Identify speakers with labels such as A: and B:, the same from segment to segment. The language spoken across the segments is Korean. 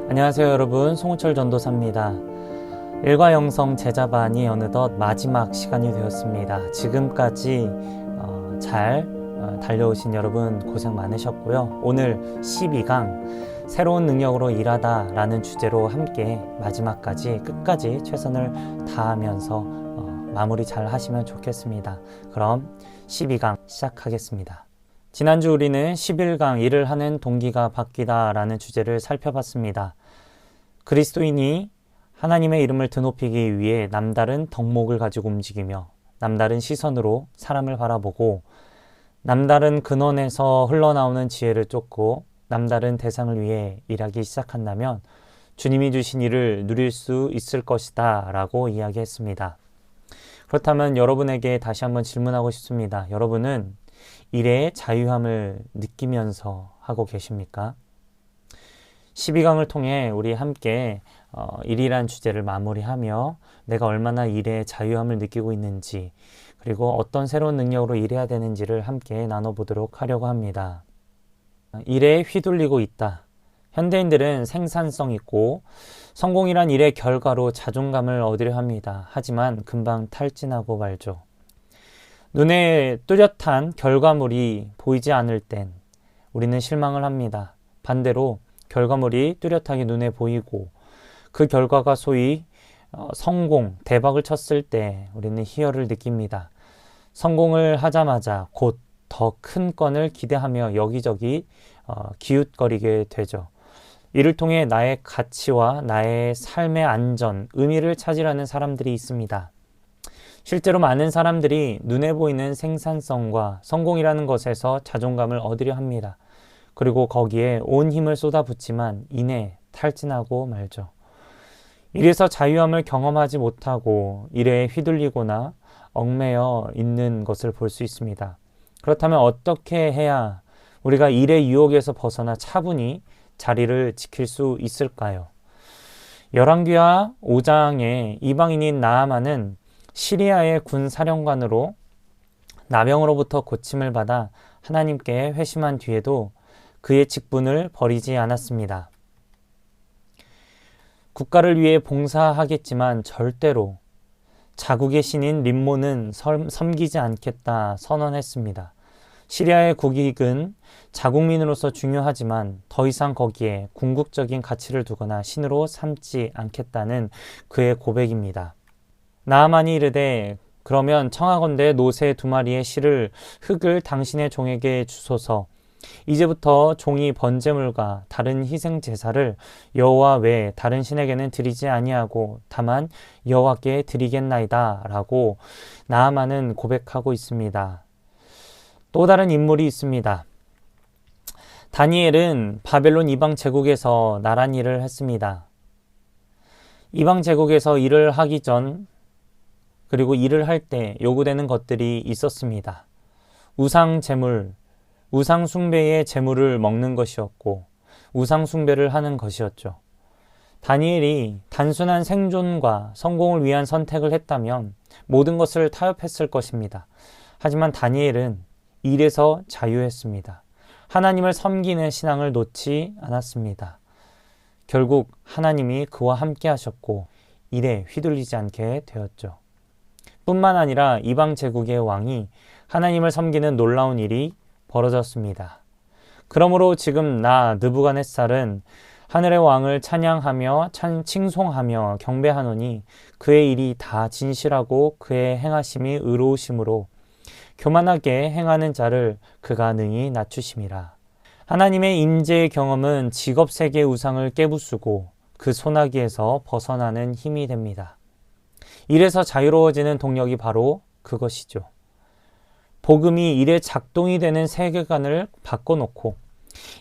A: 안녕하세요 여러분, 송우철 전도사입니다. 일과 영성 제자반이 어느덧 마지막 시간이 되었습니다. 지금까지 잘 달려오신 여러분 고생 많으셨고요. 오늘 12강 새로운 능력으로 일하다 라는 주제로 함께 마지막까지 끝까지 최선을 다하면서 마무리 잘 하시면 좋겠습니다. 그럼 12강 시작하겠습니다. 지난주 우리는 11강 일을 하는 동기가 바뀌다 라는 주제를 살펴봤습니다. 그리스도인이 하나님의 이름을 드높이기 위해 남다른 덕목을 가지고 움직이며 남다른 시선으로 사람을 바라보고 남다른 근원에서 흘러나오는 지혜를 쫓고 남다른 대상을 위해 일하기 시작한다면 주님이 주신 일을 누릴 수 있을 것이다 라고 이야기했습니다. 그렇다면 여러분에게 다시 한번 질문하고 싶습니다. 여러분은 일의 자유함을 느끼면서 하고 계십니까? 12강을 통해 우리 함께 일이란 주제를 마무리하며 내가 얼마나 일의 자유함을 느끼고 있는지 그리고 어떤 새로운 능력으로 일해야 되는지를 함께 나눠보도록 하려고 합니다. 일에 휘둘리고 있다. 현대인들은 생산성 있고 성공이란 일의 결과로 자존감을 얻으려 합니다. 하지만 금방 탈진하고 말죠. 눈에 뚜렷한 결과물이 보이지 않을 땐 우리는 실망을 합니다. 반대로 결과물이 뚜렷하게 눈에 보이고 그 결과가 소위 성공, 대박을 쳤을 때 우리는 희열을 느낍니다. 성공을 하자마자 곧 더 큰 건을 기대하며 여기저기 기웃거리게 되죠. 이를 통해 나의 가치와 나의 삶의 안전, 의미를 찾으려는 사람들이 있습니다. 실제로 많은 사람들이 눈에 보이는 생산성과 성공이라는 것에서 자존감을 얻으려 합니다. 그리고 거기에 온 힘을 쏟아붓지만 이내 탈진하고 말죠. 이래서 자유함을 경험하지 못하고 일에 휘둘리거나 얽매여 있는 것을 볼 수 있습니다. 그렇다면 어떻게 해야 우리가 일의 유혹에서 벗어나 차분히 자리를 지킬 수 있을까요? 열왕기하 5장의 이방인인 나아만은 시리아의 군 사령관으로 나병으로부터 고침을 받아 하나님께 회심한 뒤에도 그의 직분을 버리지 않았습니다. 국가를 위해 봉사하겠지만 절대로 자국의 신인 림몬은 섬기지 않겠다 선언했습니다. 시리아의 국익은 자국민으로서 중요하지만 더 이상 거기에 궁극적인 가치를 두거나 신으로 삼지 않겠다는 그의 고백입니다. 나아만이 이르되 그러면 청하건대 노새 2마리의 흙을 당신의 종에게 주소서. 이제부터 종이 번제물과 다른 희생 제사를 여호와 외에 다른 신에게는 드리지 아니하고 다만 여호와께 드리겠나이다 라고 나아만은 고백하고 있습니다. 또 다른 인물이 있습니다. 다니엘은 바벨론 이방 제국에서 나란 일을 했습니다. 이방 제국에서 일을 하기 전 그리고 일을 할 때 요구되는 것들이 있었습니다. 우상 제물, 우상 숭배의 제물을 먹는 것이었고 우상 숭배를 하는 것이었죠. 다니엘이 단순한 생존과 성공을 위한 선택을 했다면 모든 것을 타협했을 것입니다. 하지만 다니엘은 일에서 자유했습니다. 하나님을 섬기는 신앙을 놓지 않았습니다. 결국 하나님이 그와 함께 하셨고 일에 휘둘리지 않게 되었죠. 뿐만 아니라 이방 제국의 왕이 하나님을 섬기는 놀라운 일이 벌어졌습니다. 그러므로 지금 나 느부갓네살은 하늘의 왕을 찬양하며 칭송하며 경배하노니 그의 일이 다 진실하고 그의 행하심이 의로우심으로 교만하게 행하는 자를 그가 능히 낮추심이라. 하나님의 임재의 경험은 직업세계의 우상을 깨부수고 그 소나기에서 벗어나는 힘이 됩니다. 일에서 자유로워지는 동력이 바로 그것이죠. 복음이 일의 작동이 되는 세계관을 바꿔놓고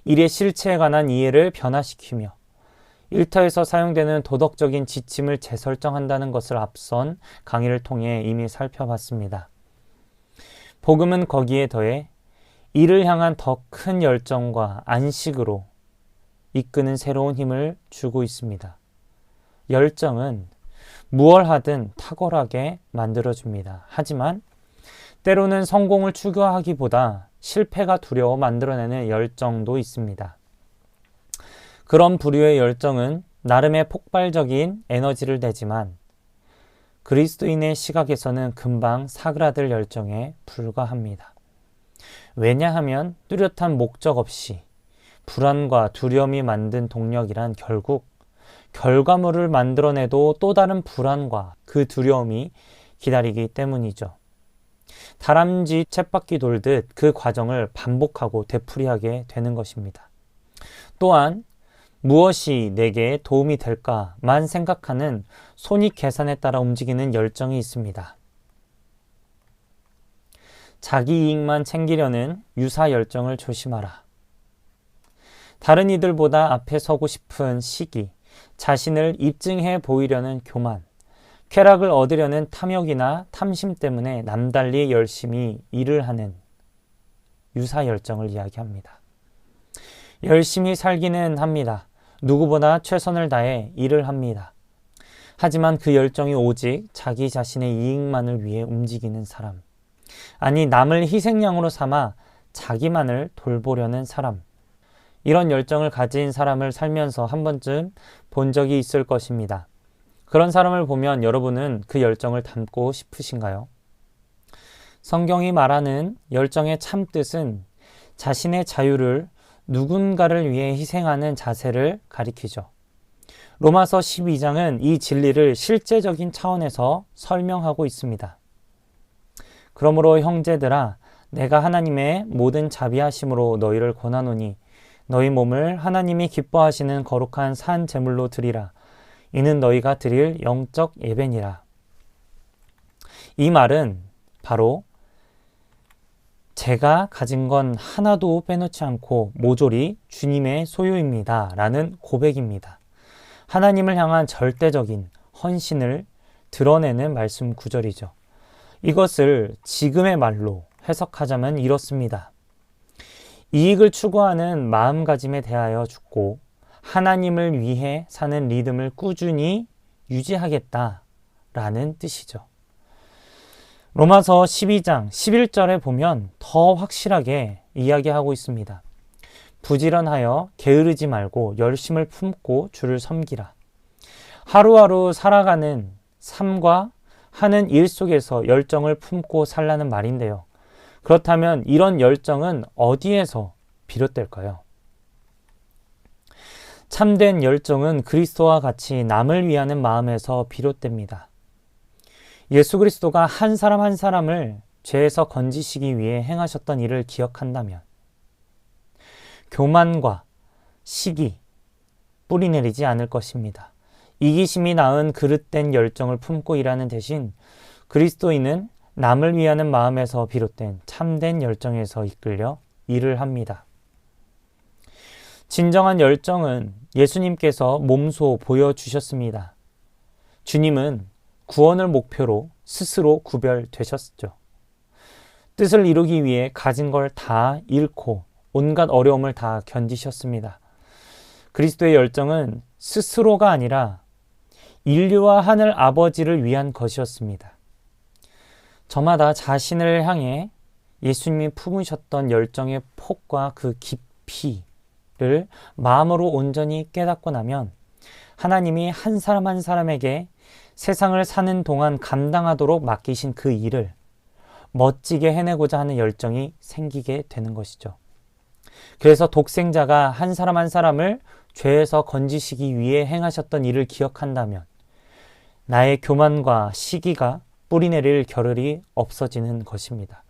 A: 일의 실체에 관한 이해를 변화시키며 일터에서 사용되는 도덕적인 지침을 재설정한다는 것을 앞선 강의를 통해 이미 살펴봤습니다. 복음은 거기에 더해 일을 향한 더 큰 열정과 안식으로 이끄는 새로운 힘을 주고 있습니다. 열정은 무얼 하든 탁월하게 만들어줍니다. 하지만 때로는 성공을 추구하기보다 실패가 두려워 만들어내는 열정도 있습니다. 그런 부류의 열정은 나름의 폭발적인 에너지를 내지만 그리스도인의 시각에서는 금방 사그라들 열정에 불과합니다. 왜냐하면 뚜렷한 목적 없이 불안과 두려움이 만든 동력이란 결국 결과물을 만들어내도 또 다른 불안과 그 두려움이 기다리기 때문이죠. 다람쥐 쳇바퀴 돌듯 그 과정을 반복하고 되풀이하게 되는 것입니다. 또한 무엇이 내게 도움이 될까만 생각하는 손익 계산에 따라 움직이는 열정이 있습니다. 자기 이익만 챙기려는 유사 열정을 조심하라. 다른 이들보다 앞에 서고 싶은 시기, 자신을 입증해 보이려는 교만, 쾌락을 얻으려는 탐욕이나 탐심 때문에 남달리 열심히 일을 하는 유사 열정을 이야기합니다. 열심히 살기는 합니다. 누구보다 최선을 다해 일을 합니다. 하지만 그 열정이 오직 자기 자신의 이익만을 위해 움직이는 사람, 아니 남을 희생양으로 삼아 자기만을 돌보려는 사람, 이런 열정을 가진 사람을 살면서 한 번쯤 본 적이 있을 것입니다. 그런 사람을 보면 여러분은 그 열정을 담고 싶으신가요? 성경이 말하는 열정의 참 뜻은 자신의 자유를 누군가를 위해 희생하는 자세를 가리키죠. 로마서 12장은 이 진리를 실제적인 차원에서 설명하고 있습니다. 그러므로 형제들아, 내가 하나님의 모든 자비하심으로 너희를 권하노니 너희 몸을 하나님이 기뻐하시는 거룩한 산 제물로 드리라. 이는 너희가 드릴 영적 예배니라. 이 말은 바로 제가 가진 건 하나도 빼놓지 않고 모조리 주님의 소유입니다 라는 고백입니다. 하나님을 향한 절대적인 헌신을 드러내는 말씀 구절이죠. 이것을 지금의 말로 해석하자면 이렇습니다. 이익을 추구하는 마음가짐에 대하여 죽고 하나님을 위해 사는 리듬을 꾸준히 유지하겠다라는 뜻이죠. 로마서 12장 11절에 보면 더 확실하게 이야기하고 있습니다. 부지런하여 게으르지 말고 열심을 품고 주를 섬기라. 하루하루 살아가는 삶과 하는 일 속에서 열정을 품고 살라는 말인데요. 그렇다면 이런 열정은 어디에서 비롯될까요? 참된 열정은 그리스도와 같이 남을 위하는 마음에서 비롯됩니다. 예수 그리스도가 한 사람 한 사람을 죄에서 건지시기 위해 행하셨던 일을 기억한다면 교만과 시기, 뿌리내리지 않을 것입니다. 이기심이 낳은 그릇된 열정을 품고 일하는 대신 그리스도인은 남을 위하는 마음에서 비롯된 참된 열정에서 이끌려 일을 합니다. 진정한 열정은 예수님께서 몸소 보여주셨습니다. 주님은 구원을 목표로 스스로 구별되셨죠. 뜻을 이루기 위해 가진 걸 다 잃고 온갖 어려움을 다 견디셨습니다. 그리스도의 열정은 스스로가 아니라 인류와 하늘 아버지를 위한 것이었습니다. 저마다 자신을 향해 예수님이 품으셨던 열정의 폭과 그 깊이를 마음으로 온전히 깨닫고 나면 하나님이 한 사람 한 사람에게 세상을 사는 동안 감당하도록 맡기신 그 일을 멋지게 해내고자 하는 열정이 생기게 되는 것이죠. 그래서 독생자가 한 사람 한 사람을 죄에서 건지시기 위해 행하셨던 일을 기억한다면 나의 교만과 시기가 뿌리내릴 겨를이 없어지는 것입니다.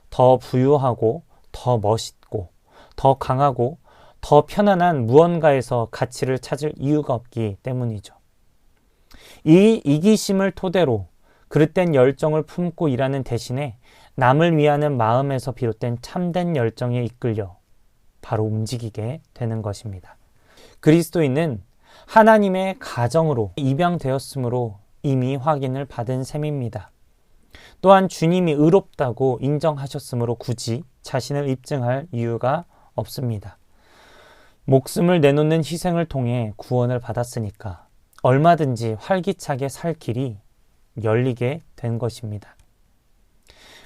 A: 더 부유하고 더 멋있고 더 강하고 더 편안한 무언가에서 가치를 찾을 이유가 없기 때문이죠. 이 이기심을 토대로 그릇된 열정을 품고 일하는 대신에 남을 위하는 마음에서 비롯된 참된 열정에 이끌려 바로 움직이게 되는 것입니다. 그리스도인은 하나님의 가정으로 입양되었으므로 이미 확인을 받은 셈입니다. 또한 주님이 의롭다고 인정하셨으므로 굳이 자신을 입증할 이유가 없습니다. 목숨을 내놓는 희생을 통해 구원을 받았으니까 얼마든지 활기차게 살 길이 열리게 된 것입니다.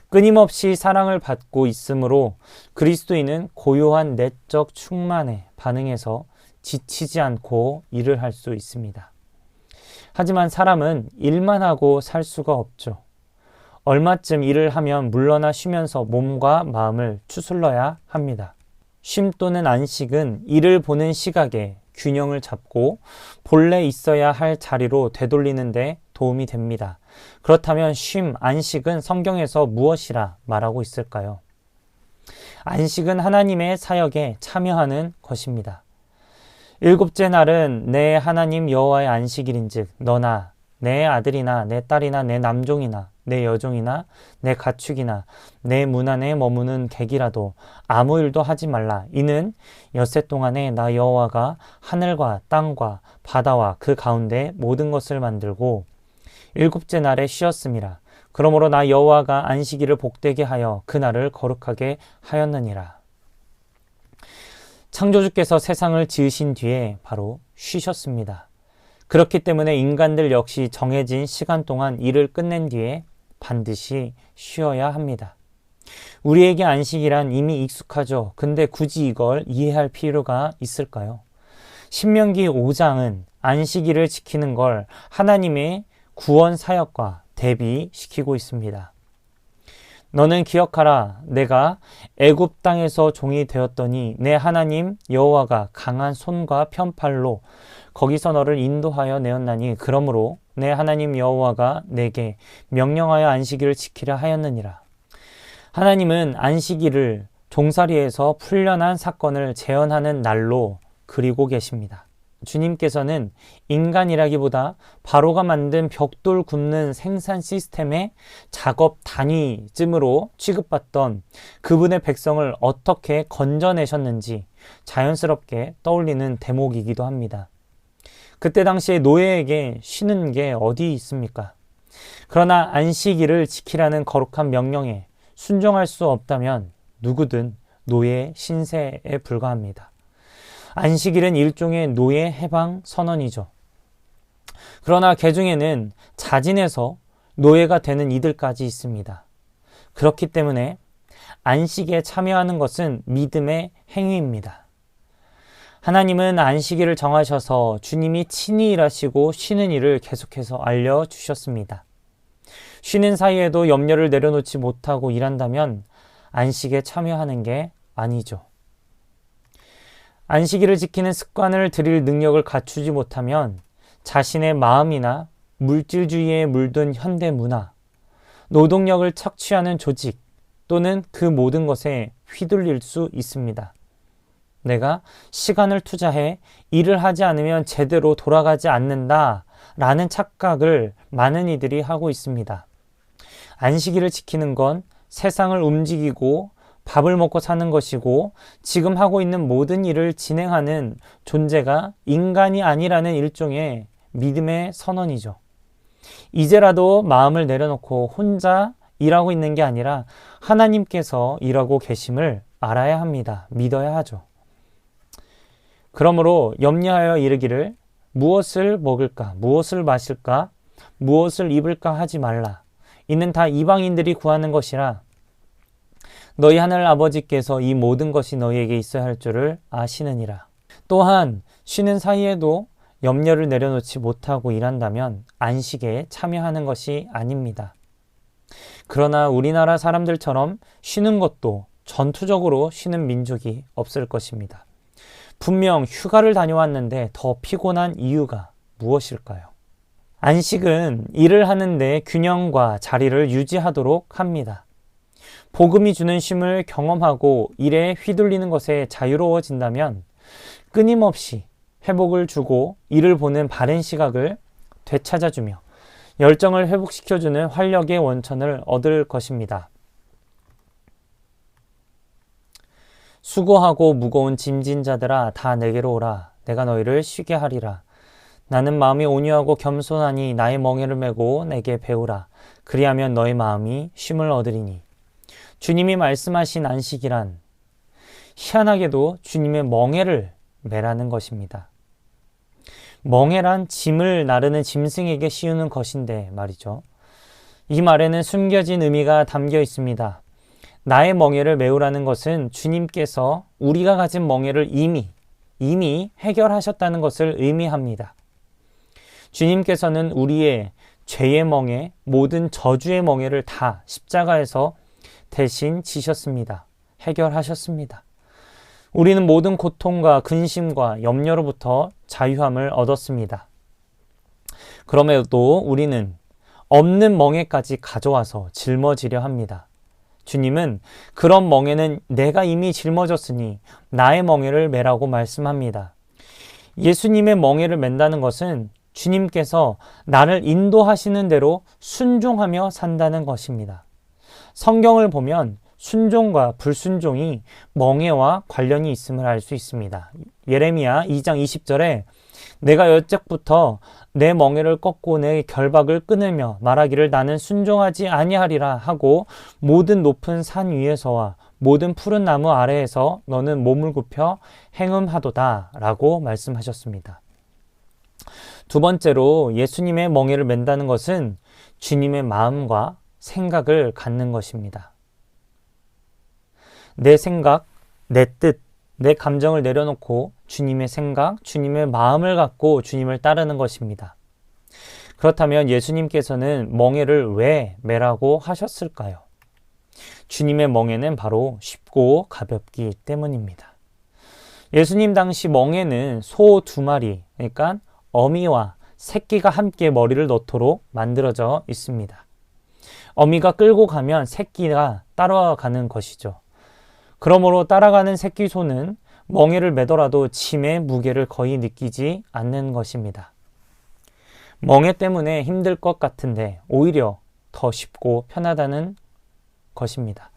A: 끊임없이 사랑을 받고 있으므로 그리스도인은 고요한 내적 충만에 반응해서 지치지 않고 일을 할 수 있습니다. 하지만 사람은 일만 하고 살 수가 없죠. 얼마쯤 일을 하면 물러나 쉬면서 몸과 마음을 추슬러야 합니다. 쉼 또는 안식은 일을 보는 시각에 균형을 잡고 본래 있어야 할 자리로 되돌리는 데 도움이 됩니다. 그렇다면 쉼, 안식은 성경에서 무엇이라 말하고 있을까요? 안식은 하나님의 사역에 참여하는 것입니다. 일곱째 날은 내 하나님 여호와의 안식일인즉 너나 내 아들이나 내 딸이나 내 남종이나 내 여종이나 내 가축이나 내 문 안에 머무는 객이라도 아무 일도 하지 말라. 이는 엿새 동안에 나 여호와가 하늘과 땅과 바다와 그 가운데 모든 것을 만들고 일곱째 날에 쉬었음이라. 그러므로 나 여호와가 안식일을 복되게 하여 그 날을 거룩하게 하였느니라. 창조주께서 세상을 지으신 뒤에 바로 쉬셨습니다. 그렇기 때문에 인간들 역시 정해진 시간 동안 일을 끝낸 뒤에 반드시 쉬어야 합니다. 우리에게 안식이란 이미 익숙하죠. 근데 굳이 이걸 이해할 필요가 있을까요? 신명기 5장은 안식일을 지키는 걸 하나님의 구원 사역과 대비시키고 있습니다. 너는 기억하라. 내가 애굽 땅에서 종이 되었더니 내 하나님 여호와가 강한 손과 편팔로 거기서 너를 인도하여 내었나니 그러므로 내 하나님 여호와가 내게 명령하여 안식일을 지키라 하였느니라. 하나님은 안식일을 종살이에서 풀려난 사건을 재현하는 날로 그리고 계십니다. 주님께서는 인간이라기보다 바로가 만든 벽돌 굽는 생산 시스템의 작업 단위쯤으로 취급받던 그분의 백성을 어떻게 건져내셨는지 자연스럽게 떠올리는 대목이기도 합니다. 그때 당시에 노예에게 쉬는 게 어디 있습니까? 그러나 안식일을 지키라는 거룩한 명령에 순종할 수 없다면 누구든 노예 신세에 불과합니다. 안식일은 일종의 노예 해방 선언이죠. 그러나 개중에는 자진해서 노예가 되는 이들까지 있습니다. 그렇기 때문에 안식에 참여하는 것은 믿음의 행위입니다. 하나님은 안식일을 정하셔서 주님이 친히 일하시고 쉬는 일을 계속해서 알려주셨습니다. 쉬는 사이에도 염려를 내려놓지 못하고 일한다면 안식에 참여하는 게 아니죠. 안식일을 지키는 습관을 들일 능력을 갖추지 못하면 자신의 마음이나 물질주의에 물든 현대 문화, 노동력을 착취하는 조직 또는 그 모든 것에 휘둘릴 수 있습니다. 내가 시간을 투자해 일을 하지 않으면 제대로 돌아가지 않는다 라는 착각을 많은 이들이 하고 있습니다. 안식일을 지키는 건 세상을 움직이고 밥을 먹고 사는 것이고 지금 하고 있는 모든 일을 진행하는 존재가 인간이 아니라는 일종의 믿음의 선언이죠. 이제라도 마음을 내려놓고 혼자 일하고 있는 게 아니라 하나님께서 일하고 계심을 알아야 합니다. 믿어야 하죠. 그러므로 염려하여 이르기를 무엇을 먹을까, 무엇을 마실까, 무엇을 입을까 하지 말라. 이는 다 이방인들이 구하는 것이라 너희 하늘 아버지께서 이 모든 것이 너희에게 있어야 할 줄을 아시느니라. 또한 쉬는 사이에도 염려를 내려놓지 못하고 일한다면 안식에 참여하는 것이 아닙니다. 그러나 우리나라 사람들처럼 쉬는 것도 전투적으로 쉬는 민족이 없을 것입니다. 분명 휴가를 다녀왔는데 더 피곤한 이유가 무엇일까요? 안식은 일을 하는데 균형과 자리를 유지하도록 합니다. 복음이 주는 쉼을 경험하고 일에 휘둘리는 것에 자유로워진다면 끊임없이 회복을 주고 일을 보는 바른 시각을 되찾아주며 열정을 회복시켜주는 활력의 원천을 얻을 것입니다. 수고하고 무거운 짐진 자들아 다 내게로 오라. 내가 너희를 쉬게 하리라. 나는 마음이 온유하고 겸손하니 나의 멍에를 메고 내게 배우라. 그리하면 너의 마음이 쉼을 얻으리니. 주님이 말씀하신 안식이란 희한하게도 주님의 멍에를 매라는 것입니다. 멍에란 짐을 나르는 짐승에게 씌우는 것인데 말이죠. 이 말에는 숨겨진 의미가 담겨 있습니다. 나의 멍에를 메우라는 것은 주님께서 우리가 가진 멍에를 이미 해결하셨다는 것을 의미합니다. 주님께서는 우리의 죄의 멍에, 모든 저주의 멍에를 다 십자가에서 대신 지셨습니다. 해결하셨습니다. 우리는 모든 고통과 근심과 염려로부터 자유함을 얻었습니다. 그럼에도 우리는 없는 멍에까지 가져와서 짊어지려 합니다. 주님은 그런 멍에는 내가 이미 짊어졌으니 나의 멍에를 메라고 말씀합니다. 예수님의 멍에를 맨다는 것은 주님께서 나를 인도하시는 대로 순종하며 산다는 것입니다. 성경을 보면 순종과 불순종이 멍에와 관련이 있음을 알 수 있습니다. 예레미야 2장 20절에 내가 여적부터 내 멍에를 꺾고 내 결박을 끊으며 말하기를 나는 순종하지 아니하리라 하고 모든 높은 산 위에서와 모든 푸른 나무 아래에서 너는 몸을 굽혀 행음하도다 라고 말씀하셨습니다. 두 번째로 예수님의 멍에를 맨다는 것은 주님의 마음과 생각을 갖는 것입니다. 내 생각, 내 뜻, 내 감정을 내려놓고 주님의 생각, 주님의 마음을 갖고 주님을 따르는 것입니다. 그렇다면 예수님께서는 멍에를 왜 매라고 하셨을까요? 주님의 멍에는 바로 쉽고 가볍기 때문입니다. 예수님 당시 멍에는 소 2마리, 그러니까 어미와 새끼가 함께 머리를 넣도록 만들어져 있습니다. 어미가 끌고 가면 새끼가 따라가는 것이죠. 그러므로 따라가는 새끼 소는 멍에를 매더라도 짐의 무게를 거의 느끼지 않는 것입니다. 멍에 때문에 힘들 것 같은데 오히려 더 쉽고 편하다는 것입니다.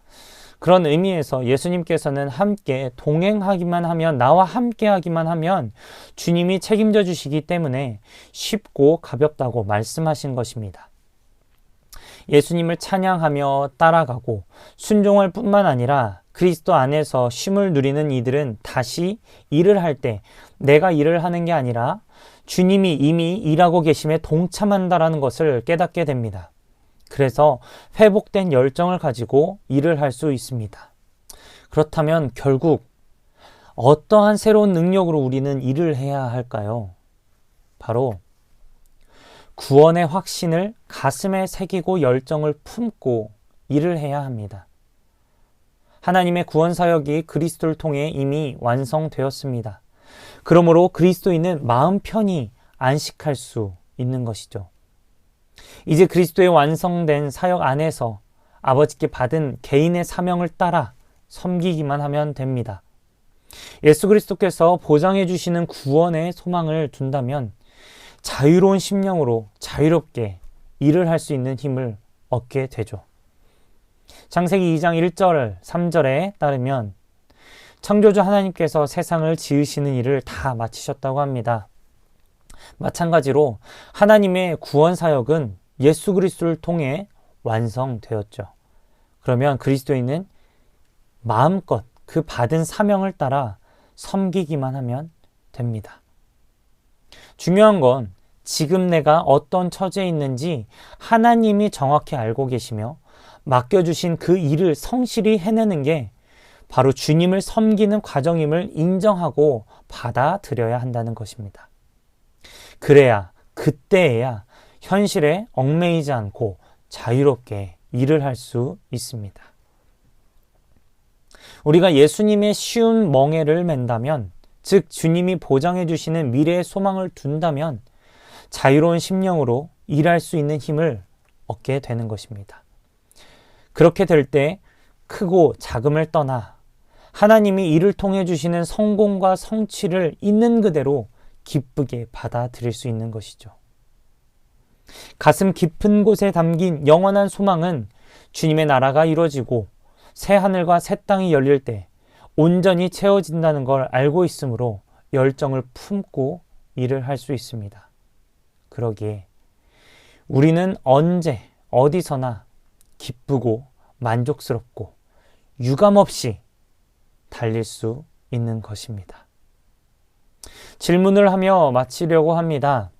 A: 그런 의미에서 예수님께서는 함께 동행하기만 하면, 나와 함께 하기만 하면 주님이 책임져 주시기 때문에 쉽고 가볍다고 말씀하신 것입니다. 예수님을 찬양하며 따라가고 순종할 뿐만 아니라 그리스도 안에서 쉼을 누리는 이들은 다시 일을 할 때 내가 일을 하는 게 아니라 주님이 이미 일하고 계심에 동참한다라는 것을 깨닫게 됩니다. 그래서 회복된 열정을 가지고 일을 할 수 있습니다. 그렇다면 결국 어떠한 새로운 능력으로 우리는 일을 해야 할까요? 바로 구원의 확신을 가슴에 새기고 열정을 품고 일을 해야 합니다. 하나님의 구원 사역이 그리스도를 통해 이미 완성되었습니다. 그러므로 그리스도인은 마음 편히 안식할 수 있는 것이죠. 이제 그리스도의 완성된 사역 안에서 아버지께 받은 개인의 사명을 따라 섬기기만 하면 됩니다. 예수 그리스도께서 보장해 주시는 구원의 소망을 둔다면 자유로운 심령으로 자유롭게 일을 할 수 있는 힘을 얻게 되죠. 창세기 2장 1절, 3절에 따르면 창조주 하나님께서 세상을 지으시는 일을 다 마치셨다고 합니다. 마찬가지로 하나님의 구원 사역은 예수 그리스도를 통해 완성되었죠. 그러면 그리스도인은 마음껏 그 받은 사명을 따라 섬기기만 하면 됩니다. 중요한 건 지금 내가 어떤 처지에 있는지 하나님이 정확히 알고 계시며 맡겨주신 그 일을 성실히 해내는 게 바로 주님을 섬기는 과정임을 인정하고 받아들여야 한다는 것입니다. 그래야, 그때에야 현실에 얽매이지 않고 자유롭게 일을 할 수 있습니다. 우리가 예수님의 쉬운 멍에를 맨다면, 즉 주님이 보장해 주시는 미래의 소망을 둔다면 자유로운 심령으로 일할 수 있는 힘을 얻게 되는 것입니다. 그렇게 될 때 크고 작음을 떠나 하나님이 이를 통해 주시는 성공과 성취를 있는 그대로 기쁘게 받아들일 수 있는 것이죠. 가슴 깊은 곳에 담긴 영원한 소망은 주님의 나라가 이루어지고 새 하늘과 새 땅이 열릴 때 온전히 채워진다는 걸 알고 있으므로 열정을 품고 일을 할 수 있습니다. 그러기에 우리는 언제 어디서나 기쁘고 만족스럽고 유감없이 달릴 수 있는 것입니다. 질문을 하며 마치려고 합니다.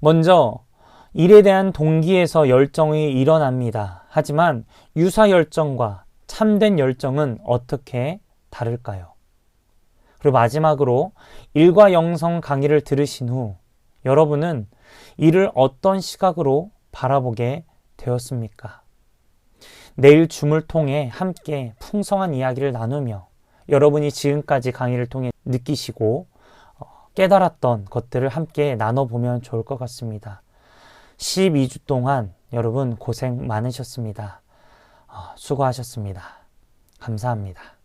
A: 먼저 일에 대한 동기에서 열정이 일어납니다. 하지만 유사 열정과 참된 열정은 어떻게 다를까요? 그리고 마지막으로 일과 영성 강의를 들으신 후 여러분은 이를 어떤 시각으로 바라보게 되었습니까? 내일 줌을 통해 함께 풍성한 이야기를 나누며 여러분이 지금까지 강의를 통해 느끼시고 깨달았던 것들을 함께 나눠보면 좋을 것 같습니다. 12주 동안 여러분 고생 많으셨습니다. 수고하셨습니다. 감사합니다.